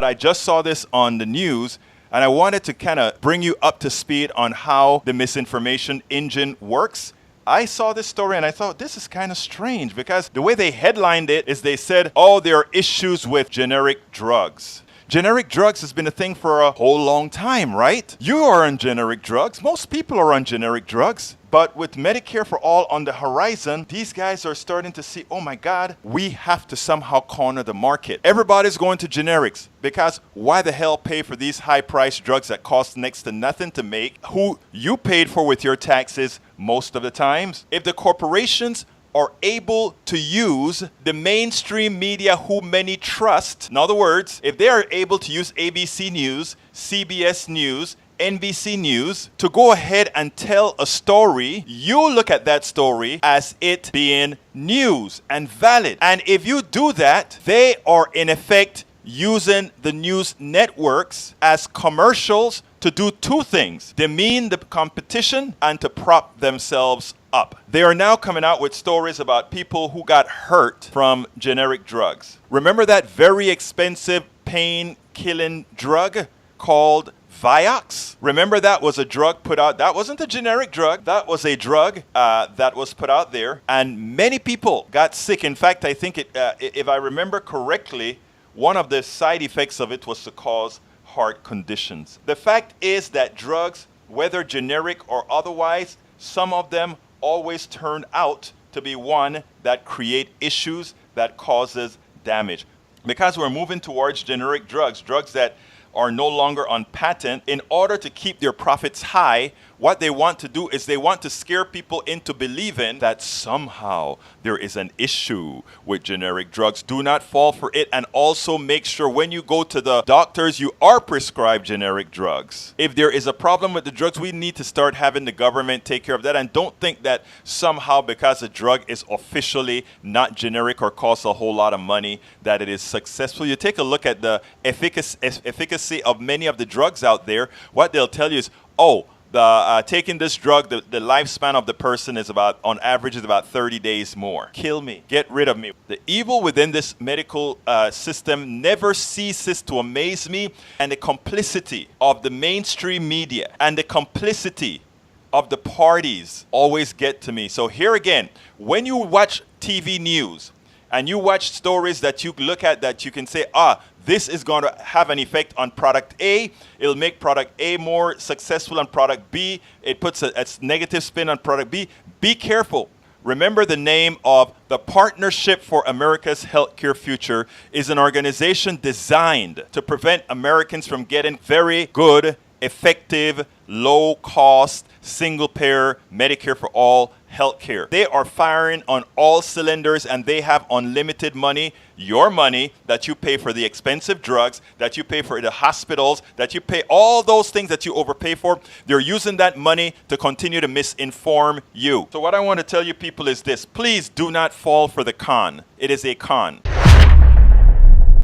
I just saw this on the news, and I wanted to kind of bring you up to speed on how the misinformation engine works. I saw this story and I thought, this is kind of strange, because the way they headlined it is they said, oh, there are issues with generic drugs. Generic drugs has been a thing for a whole long time, right? You are on generic drugs. Most people are on generic drugs. But with Medicare for All on the horizon, these guys are starting to see, oh my God, we have to somehow corner the market. Everybody's going to generics, because why the hell pay for these high-priced drugs that cost next to nothing to make, who you paid for with your taxes most of the times? If the corporations are able to use the mainstream media who many trust, in other words, if they are able to use ABC News, CBS News, NBC News to go ahead and tell a story, you look at that story as it being news and valid. And if you do that, they are in effect using the news networks as commercials to do two things: demean the competition and to prop themselves up. They are now coming out with stories about people who got hurt from generic drugs. Remember that very expensive pain-killing drug called Vioxx? Remember, that was a drug put out. That wasn't a generic drug. That was a drug that was put out there, and many people got sick. In fact, I think if I remember correctly, one of the side effects of it was to cause heart conditions. The fact is that drugs, whether generic or otherwise, some of them always turn out to be one that create issues, that causes damage. Because we're moving towards generic drugs, drugs that are no longer on patent, in order to keep their profits high, what they want to do is they want to scare people into believing that somehow there is an issue with generic drugs. Do not fall for it, and also make sure when you go to the doctors, you are prescribed generic drugs. If there is a problem with the drugs, we need to start having the government take care of that, and don't think that somehow because a drug is officially not generic or costs a whole lot of money that it is successful. You take a look at the efficacy of many of the drugs out there. What they'll tell you is, oh, taking this drug, the lifespan of the person is on average, is about 30 days more. Kill me. Get rid of me. The evil within this medical system never ceases to amaze me, and the complicity of the mainstream media and the complicity of the parties always get to me. So here again, when you watch TV news and you watch stories that you look at that you can say, this is going to have an effect on product A. It'll make product A more successful on product B. It puts a negative spin on product B. Be careful. Remember, the name of the Partnership for America's Healthcare Future is an organization designed to prevent Americans from getting very good, effective, low-cost, single-payer Medicare for all healthcare. They are firing on all cylinders, and they have unlimited money, your money that you pay for the expensive drugs, that you pay for the hospitals, that you pay all those things that you overpay for. They're using that money to continue to misinform you. So what I want to tell you people is this: please do not fall for the con. It is a con.